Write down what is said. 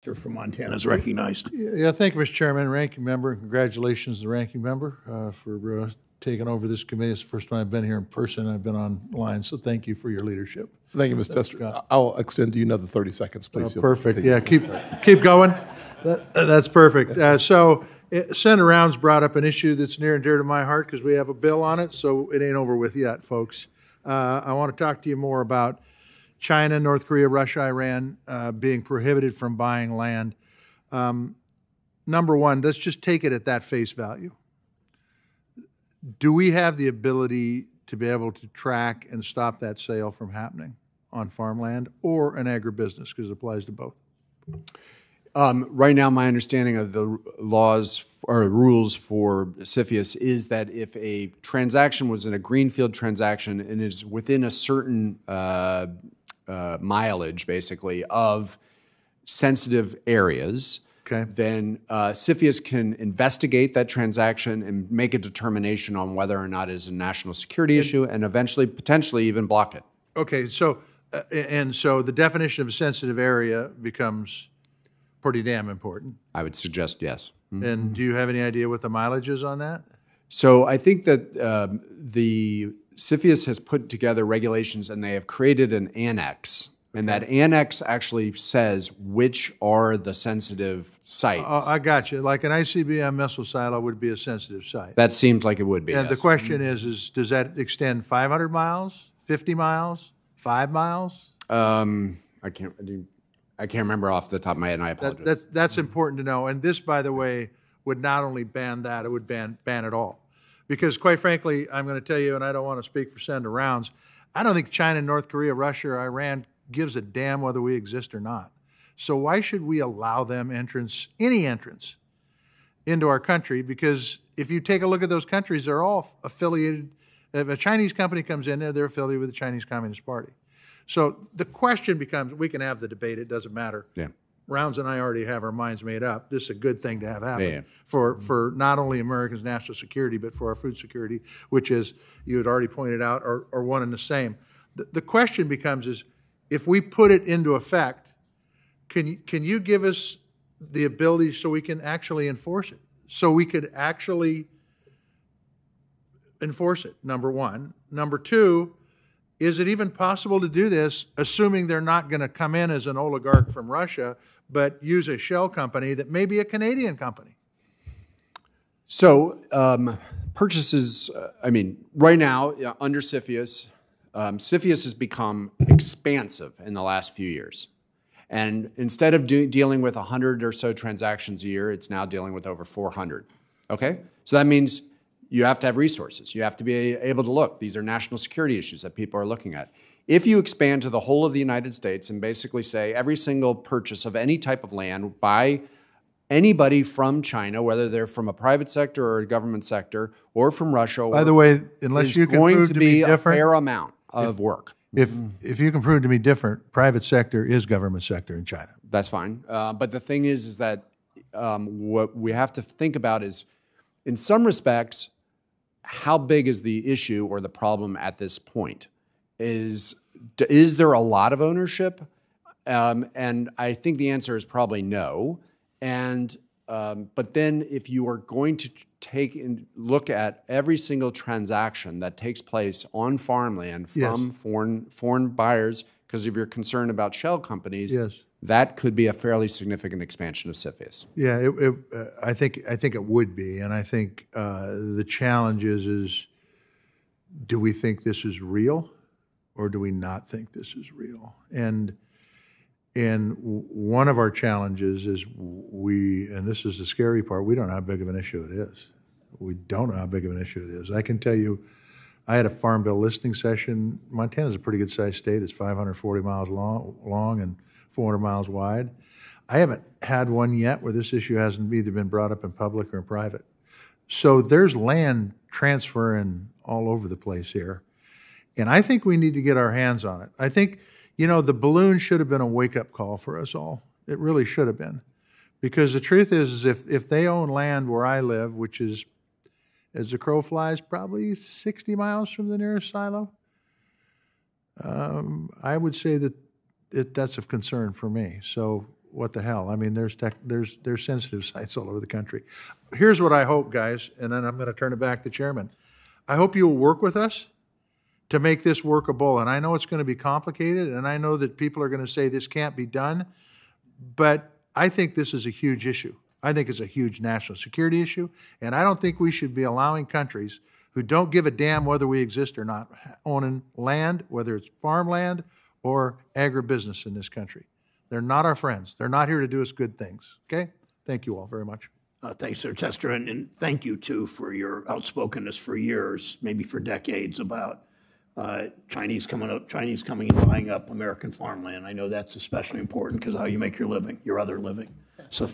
Tester from Montana is recognized. Yeah, thank you, Mr. Chairman, ranking member. Congratulations to the ranking member for taking over this committee. It's the first time I've been here in person. I've been online, so thank you for your leadership. Thank you, Mr. Tester. I'll extend to you another 30 seconds, please. Perfect. Yeah, keep going. That's perfect. Senator Rounds brought up an issue that's near and dear to my heart because we have a bill on it, so it ain't over with yet, folks. I want to talk to you more about China, North Korea, Russia, Iran being prohibited from buying land. Number one, let's just take it at that face value. Do we have the ability to be able to track and stop that sale from happening on farmland or an agribusiness, because it applies to both? Right now, my understanding of the laws or rules for CFIUS is that if a transaction was in a greenfield transaction and is within a certain mileage, basically, of sensitive areas, then CFIUS can investigate that transaction and make a determination on whether or not it is a national security issue and eventually, potentially, even block it. Okay, so, so the definition of a sensitive area becomes pretty damn important. I would suggest yes. Mm-hmm. And do you have any idea what the mileage is on that? So I think that the CFIUS has put together regulations and they have created an annex. And that annex actually says which are the sensitive sites. Oh, I got you. Like an ICBM missile silo would be a sensitive site. That seems like it would be, And yes. the question is, does that extend 500 miles, 50 miles, 5 miles? I can't remember off the top of my head, and I apologize. That's important to know. And this, by the way, would not only ban that, it would ban it all. Because quite frankly, I'm going to tell you, and I don't want to speak for Senator Rounds, I don't think China, North Korea, Russia, or Iran gives a damn whether we exist or not. So why should we allow them any entrance into our country? Because if you take a look at those countries, they're all affiliated. If a Chinese company comes in there, they're affiliated with the Chinese Communist Party. So the question becomes, we can have the debate, it doesn't matter. Yeah. Rounds and I already have our minds made up. This is a good thing to have happen for not only Americans' national security, but for our food security, which is, you had already pointed out, are one and the same. The question becomes is, if we put it into effect, can you give us the ability so we can actually enforce it? So we could actually enforce it, number one. Number two, is it even possible to do this, assuming they're not going to come in as an oligarch from Russia, but use a shell company that may be a Canadian company? So purchases, right now, under CFIUS, CFIUS has become expansive in the last few years. And instead of dealing with 100 or so transactions a year, it's now dealing with over 400. Okay? So that means you have to have resources. You have to be able to look. These are national security issues that people are looking at. If you expand to the whole of the United States and basically say every single purchase of any type of land by anybody from China, whether they're from a private sector or a government sector, or from Russia, by the way, unless you can prove to be a fair amount of work. If you can prove to me different, private sector is government sector in China. That's fine. But the thing is that what we have to think about is, in some respects, how big is the issue or the problem at this point? Is there a lot of ownership? And I think the answer is probably no. And but then if you are going to take and look at every single transaction that takes place on farmland from foreign buyers, because of your concern about shell companies, that could be a fairly significant expansion of CFIUS. Yeah, I think it would be, and I think the challenge is, do we think this is real, or do we not think this is real? And one of our challenges is and this is the scary part, we don't know how big of an issue it is. We don't know how big of an issue it is. I can tell you, I had a farm bill listening session. Montana's a pretty good sized state. It's 540 miles long and 400 miles wide. I haven't had one yet where this issue hasn't either been brought up in public or in private. So there's land transferring all over the place here. And I think we need to get our hands on it. I think, the balloon should have been a wake-up call for us all. It really should have been. Because the truth is if they own land where I live, which is, as the crow flies, probably 60 miles from the nearest silo, I would say that that's of concern for me. So what the hell? I mean, there's sensitive sites all over the country. Here's what I hope, guys, and then I'm going to turn it back to the chairman. I hope you will work with us to make this workable. And I know it's going to be complicated, and I know that people are going to say this can't be done, but I think this is a huge issue. I think it's a huge national security issue, and I don't think we should be allowing countries who don't give a damn whether we exist or not owning land, whether it's farmland or agribusiness in this country. They're not our friends. They're not here to do us good things, okay? Thank you all very much. Thanks, Sir Tester, and thank you, too, for your outspokenness for years, maybe for decades, about Chinese coming and buying up American farmland. I know that's especially important because how you make your living, your other living. So